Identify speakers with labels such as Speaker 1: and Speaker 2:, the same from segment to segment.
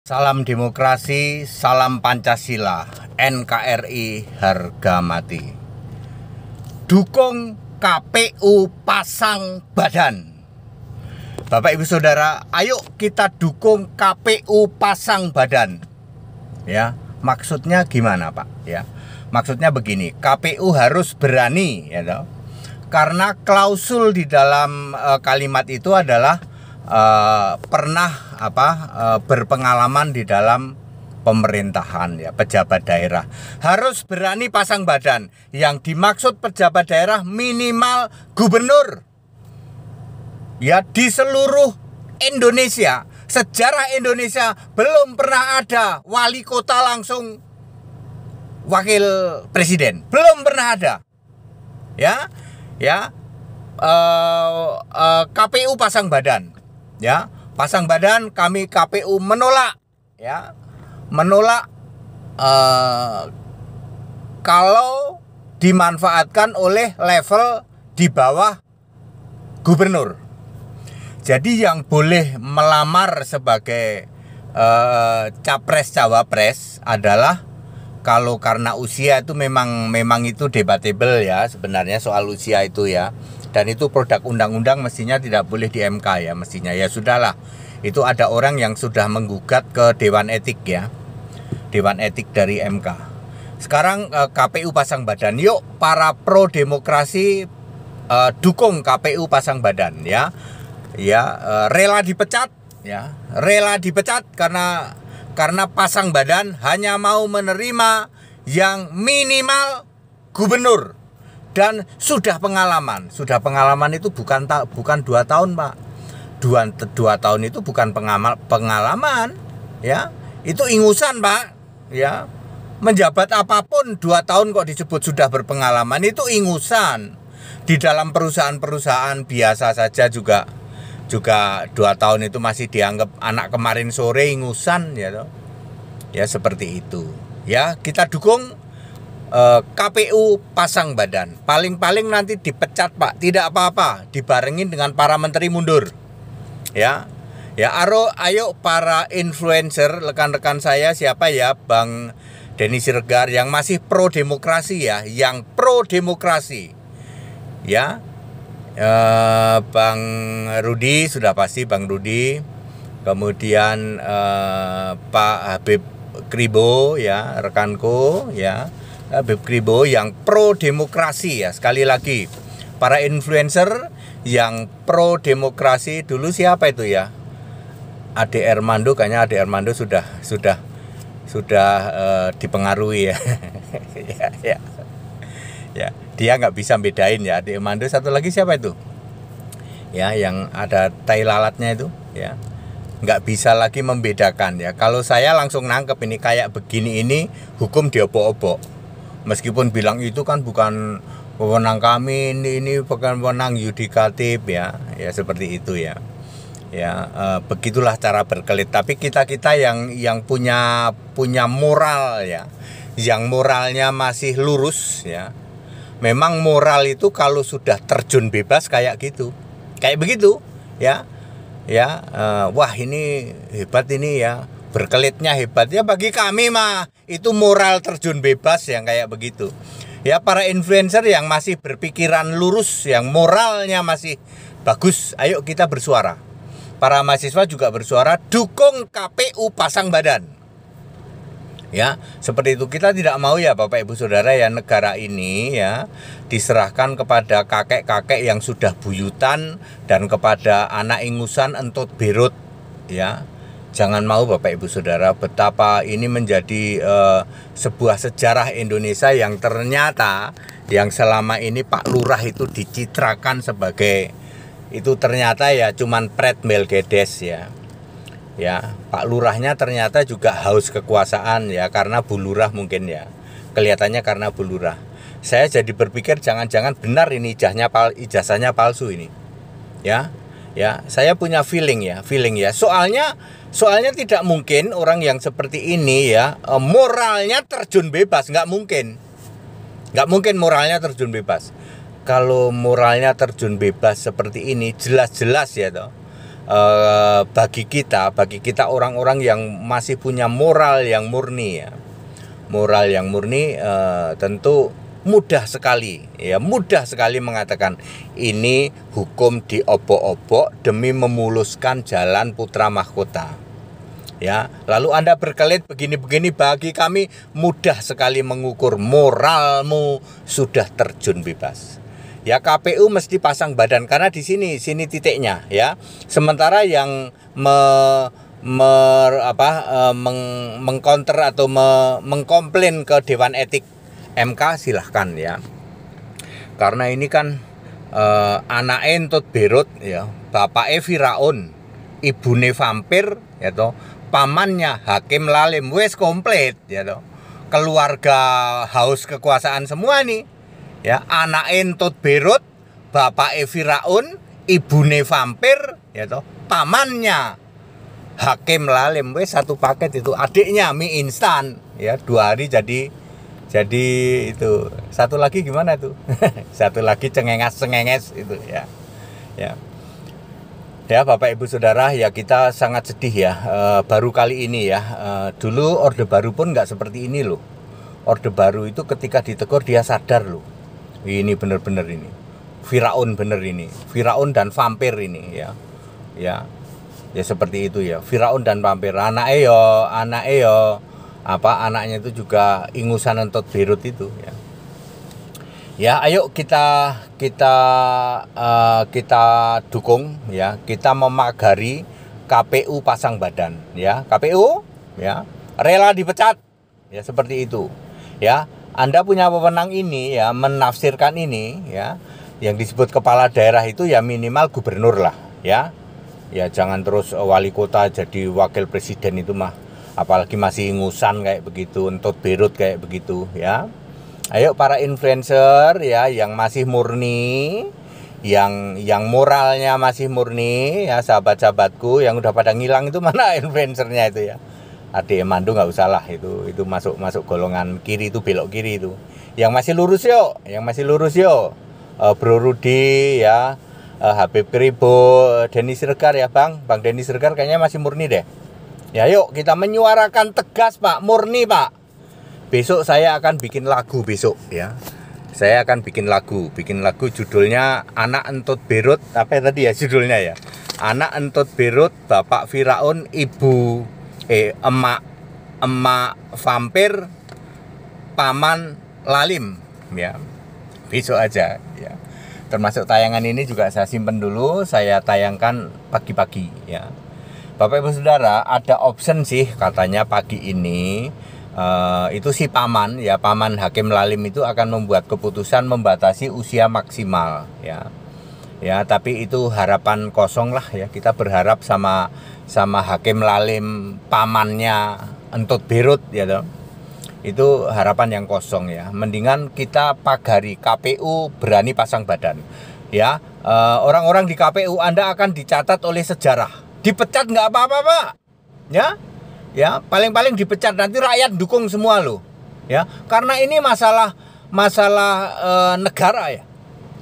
Speaker 1: Salam demokrasi, salam Pancasila, NKRI harga mati. Dukung KPU pasang badan. Bapak Ibu Saudara, ayo kita dukung KPU pasang badan. Ya, maksudnya gimana, Pak? Ya, maksudnya begini, KPU harus berani, ya toh. Karena klausul di dalam kalimat itu adalah pernah berpengalaman di dalam pemerintahan, ya, pejabat daerah harus berani pasang badan. Yang dimaksud pejabat daerah minimal gubernur, ya, di seluruh Indonesia. Sejarah Indonesia belum pernah ada wali kota langsung wakil presiden, belum pernah ada, ya. KPU pasang badan, ya, pasang badan. Kami KPU menolak, ya, menolak kalau dimanfaatkan oleh level di bawah gubernur. Jadi yang boleh melamar sebagai capres cawapres adalah kalau karena usia itu memang itu debatable, ya, sebenarnya soal usia itu, ya. Dan itu produk undang-undang mestinya tidak boleh di MK, ya, mestinya. Ya sudahlah. Itu ada orang yang sudah menggugat ke Dewan Etik, ya. Dewan Etik dari MK. Sekarang KPU pasang badan. Yuk para pro demokrasi dukung KPU pasang badan, ya. Ya, rela dipecat, ya. Rela dipecat karena pasang badan hanya mau menerima yang minimal gubernur. Dan sudah pengalaman itu bukan 2 tahun, Pak. 2 tahun itu bukan pengalaman, ya. Itu ingusan, Pak, ya. Menjabat apapun 2 tahun kok disebut sudah berpengalaman, itu ingusan. Di dalam perusahaan-perusahaan biasa saja juga 2 tahun itu masih dianggap anak kemarin sore, ingusan, ya toh. Ya seperti itu. Ya, kita dukung KPU pasang badan. Paling-paling nanti dipecat, Pak. Tidak apa-apa, dibarengin dengan para menteri mundur. Ya. Ya, ayo para influencer, rekan-rekan saya, siapa ya, Bang Denny Siregar yang masih pro demokrasi, ya, yang pro demokrasi. Ya. Bang Rudi, sudah pasti Bang Rudi. Kemudian Pak Habib Kribo, ya, rekanku, ya, Habib Kribo yang pro demokrasi, ya. Sekali lagi, para influencer yang pro demokrasi dulu siapa itu, ya? Ade Armando, kayaknya Ade Armando sudah dipengaruhi, ya. Ya, dia nggak bisa bedain, ya. Ade Armando, satu lagi siapa itu? Ya, yang ada tai lalatnya itu, ya. Nggak bisa lagi membedakan, ya. Kalau saya langsung nangkep ini kayak begini, ini hukum diobok-obok. Meskipun bilang itu kan bukan wewenang kami, ini bukan wewenang yudikatif, ya. Ya seperti itu, ya. Ya, begitulah cara berkelit. Tapi kita yang punya moral, ya. Yang moralnya masih lurus, ya. Memang moral itu kalau sudah terjun bebas kayak gitu. Kayak begitu, ya. Ya, wah ini hebat ini, ya, berkelitnya hebat, ya. Bagi kami mah itu moral terjun bebas yang kayak begitu, ya. Para influencer yang masih berpikiran lurus, yang moralnya masih bagus, ayo kita bersuara. Para mahasiswa juga bersuara, dukung KPU pasang badan, ya. Seperti itu. Kita tidak mau, ya, Bapak Ibu Saudara, ya, negara ini, ya, diserahkan kepada kakek-kakek yang sudah buyutan dan kepada anak ingusan entut berut, ya. Jangan mau, Bapak Ibu Saudara, betapa ini menjadi sebuah sejarah Indonesia yang ternyata yang selama ini Pak Lurah itu dicitrakan sebagai itu ternyata, ya, cuman Pret Melgedes, ya. Ya, Pak Lurahnya ternyata juga haus kekuasaan, ya, karena Bu Lurah mungkin, ya. Kelihatannya karena Bu Lurah. Saya jadi berpikir jangan-jangan benar ini ijazahnya palsu ini. Ya. Ya, saya punya feeling, ya. Soalnya tidak mungkin orang yang seperti ini, ya, moralnya terjun bebas, nggak mungkin. Nggak mungkin moralnya terjun bebas. Kalau moralnya terjun bebas seperti ini, jelas-jelas, ya toh, bagi kita orang-orang yang masih punya moral yang murni ya. Moral yang murni tentu mudah sekali mengatakan ini hukum diobok-obok demi memuluskan jalan putra mahkota. Ya, lalu Anda berkelit begini-begini, bagi kami mudah sekali mengukur moralmu sudah terjun bebas. Ya, KPU mesti pasang badan karena di sini titiknya ya. Sementara yang mengcounter atau mengkomplain ke Dewan Etik MK silahkan ya. Karena ini kan anak entut berut ya, bapake Firaun, ibune vampir ya toh, pamannya hakim lalim, wes komplit ya toh. Keluarga haus kekuasaan semua nih. Ya, anak entut berut, bapake Firaun, ibune vampir ya toh, pamannya hakim lalim, wes satu paket itu. Adiknya mie instan ya, 2 hari jadi itu. Satu lagi gimana tuh? Satu lagi cengenges itu ya. Ya Bapak Ibu Saudara, ya kita sangat sedih ya, baru kali ini ya. Dulu Orde Baru pun nggak seperti ini loh. Orde Baru itu ketika ditegur dia sadar loh. Ini bener-bener ini Firaun, bener ini Firaun dan vampir ini ya. Ya seperti itu ya, Firaun dan vampir. Anaknya itu juga ingusan entot berut itu ya. Ya, ayo kita dukung ya, kita memagari KPU pasang badan ya. KPU ya rela dipecat ya, seperti itu ya. Anda punya wewenang ini ya, menafsirkan ini ya, yang disebut kepala daerah itu ya minimal gubernur lah ya. Ya jangan terus wali kota jadi wakil presiden itu mah, apalagi masih ingusan kayak begitu, entut berut kayak begitu ya. Ayo para influencer ya yang masih murni, yang moralnya masih murni ya, sahabat-sahabatku yang udah pada ngilang itu mana influencernya itu ya. Adik Mandu nggak usah lah, itu masuk golongan kiri, itu belok kiri itu. Yang masih lurus yo, Bro Rudi ya, Habib Kribo, Denny Siregar ya Bang Denny Siregar kayaknya masih murni deh. Ya yuk kita menyuarakan tegas Pak, murni Pak. Besok saya akan bikin lagu besok ya. Saya akan bikin lagu judulnya Anak Entut Berut, apa tadi ya judulnya ya? Anak Entut Berut, Bapak Firaun, emak vampir, paman lalim ya. Besok aja ya. Termasuk tayangan ini juga saya simpen dulu, saya tayangkan pagi-pagi ya. Bapak Ibu Saudara, ada option sih katanya pagi ini itu si paman ya, paman hakim lalim itu akan membuat keputusan membatasi usia maksimal ya. Ya, tapi itu harapan kosong lah ya. Kita berharap sama hakim lalim pamannya entut berut ya toh. Itu harapan yang kosong ya. Mendingan kita pagari KPU berani pasang badan. Ya, orang-orang di KPU Anda akan dicatat oleh sejarah. Dipecat nggak apa-apa, Pak. Ya, paling-paling dipecat, nanti rakyat dukung semua loh. Ya, karena ini masalah negara ya.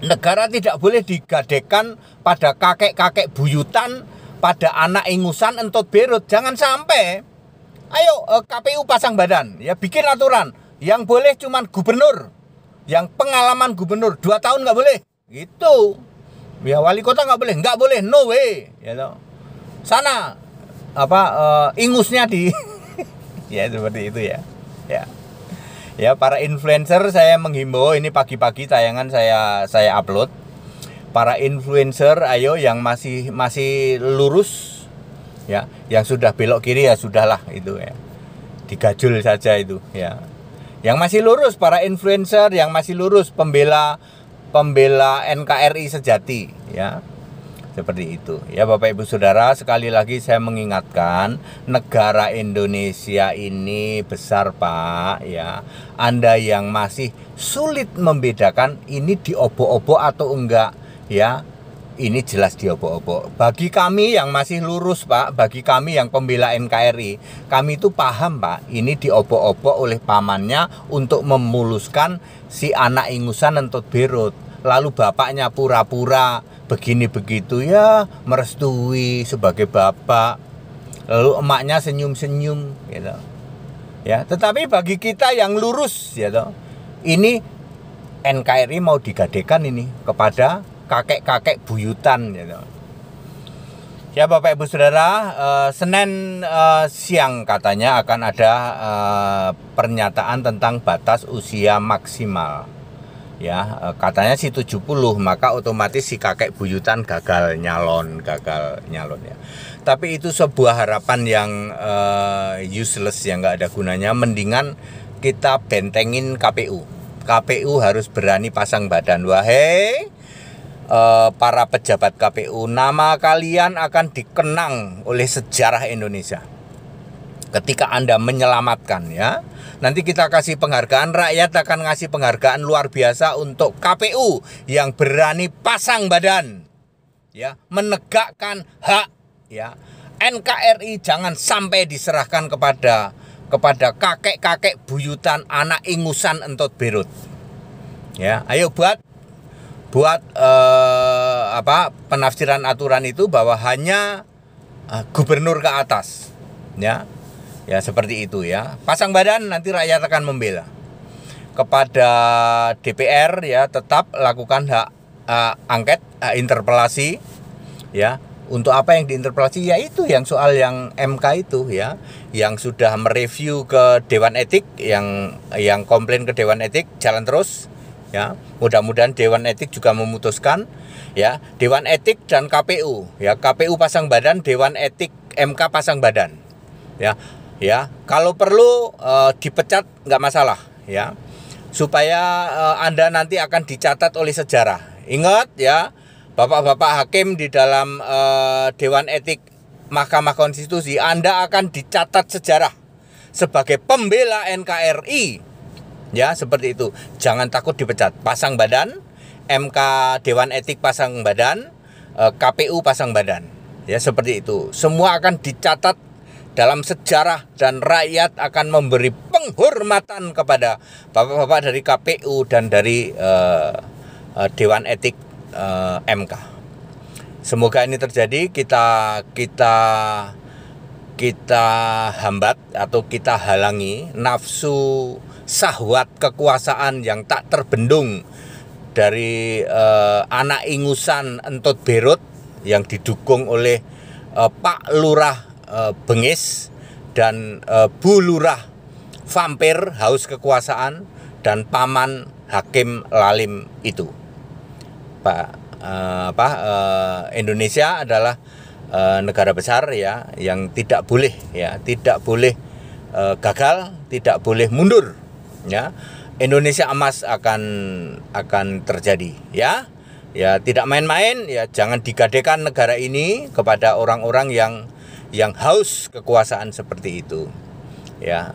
Speaker 1: Negara tidak boleh digadekan pada kakek-kakek buyutan, pada anak ingusan entut berut. Jangan sampai. Ayo KPU pasang badan ya, bikin aturan. Yang boleh cuman gubernur, yang pengalaman gubernur 2 tahun nggak boleh gitu ya. Wali kota nggak boleh, no way ya toh. Sana ingusnya di ya seperti itu ya. Ya para influencer, saya menghimbau, ini pagi-pagi tayangan saya upload. Para influencer ayo yang masih lurus ya, yang sudah belok kiri ya sudahlah itu ya, digajul saja itu ya. Yang masih lurus, para influencer yang masih lurus, pembela NKRI sejati ya. Seperti itu ya Bapak Ibu Saudara, sekali lagi saya mengingatkan, negara Indonesia ini besar Pak ya. Anda yang masih sulit membedakan ini diobok-obok atau enggak ya, ini jelas diobok-obok. Bagi kami yang masih lurus Pak, bagi kami yang pembela NKRI, kami itu paham Pak, ini diobok-obok oleh pamannya untuk memuluskan si anak ingusan entut berut. Lalu bapaknya pura-pura begini begitu ya, merestui sebagai bapak, lalu emaknya senyum-senyum gitu ya. Tetapi bagi kita yang lurus gitu, ini NKRI mau digadekan ini kepada kakek-kakek buyutan gitu. Ya Bapak Ibu Saudara, Senin siang katanya akan ada pernyataan tentang batas usia maksimal. Ya, katanya sih 70, maka otomatis si kakek buyutan gagal nyalon ya. Tapi itu sebuah harapan yang useless, yang nggak ada gunanya. Mendingan kita bentengin KPU. KPU harus berani pasang badan. Wahai para pejabat KPU, nama kalian akan dikenang oleh sejarah Indonesia ketika Anda menyelamatkan ya. Nanti kita kasih penghargaan, rakyat akan ngasih penghargaan luar biasa untuk KPU yang berani pasang badan ya, menegakkan hak ya. NKRI jangan sampai diserahkan kepada kakek-kakek buyutan, anak ingusan entot berut. Ya, ayo buat penafsiran aturan itu bahwa hanya gubernur ke atas ya seperti itu ya. Pasang badan, nanti rakyat akan membela. Kepada DPR ya, tetap lakukan hak angket, interpelasi ya. Untuk apa yang diinterpelasi? Ya itu yang soal yang MK itu ya, yang sudah mereview ke Dewan Etik, yang komplain ke Dewan Etik, jalan terus ya. Mudah-mudahan Dewan Etik juga memutuskan ya. Dewan Etik dan KPU ya, KPU pasang badan, Dewan Etik MK pasang badan ya. Kalau perlu dipecat nggak masalah ya, supaya Anda nanti akan dicatat oleh sejarah. Ingat ya, Bapak-bapak hakim di dalam Dewan Etik Mahkamah Konstitusi, Anda akan dicatat sejarah sebagai pembela NKRI. Ya, seperti itu. Jangan takut dipecat. Pasang badan, MK Dewan Etik pasang badan, KPU pasang badan. Ya, seperti itu. Semua akan dicatat dalam sejarah dan rakyat akan memberi penghormatan kepada bapak-bapak dari KPU dan dari Dewan Etik MK. Semoga ini terjadi. Kita hambat atau kita halangi nafsu syahwat kekuasaan yang tak terbendung dari anak ingusan entot berut yang didukung oleh Pak Lurah bengis dan Bu Lurah vampir haus kekuasaan dan paman hakim lalim itu. Indonesia adalah negara besar ya, yang tidak boleh gagal, tidak boleh mundur ya. Indonesia emas akan terjadi ya. Ya, tidak main-main ya, jangan digadekan negara ini kepada orang-orang yang haus kekuasaan seperti itu. Ya,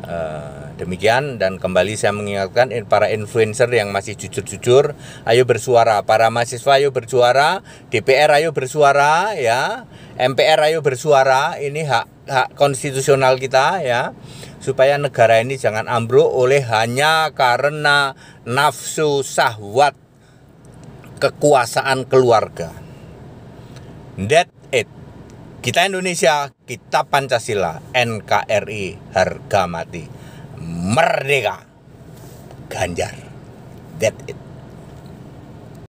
Speaker 1: demikian, dan kembali saya mengingatkan para influencer yang masih jujur-jujur, ayo bersuara. Para mahasiswa ayo bersuara, DPR ayo bersuara ya, MPR ayo bersuara. Ini hak konstitusional kita ya, supaya negara ini jangan ambruk oleh hanya karena nafsu syahwat kekuasaan keluarga. That it. Kita Indonesia, kita Pancasila, NKRI, harga mati, merdeka, Ganjar. That's it.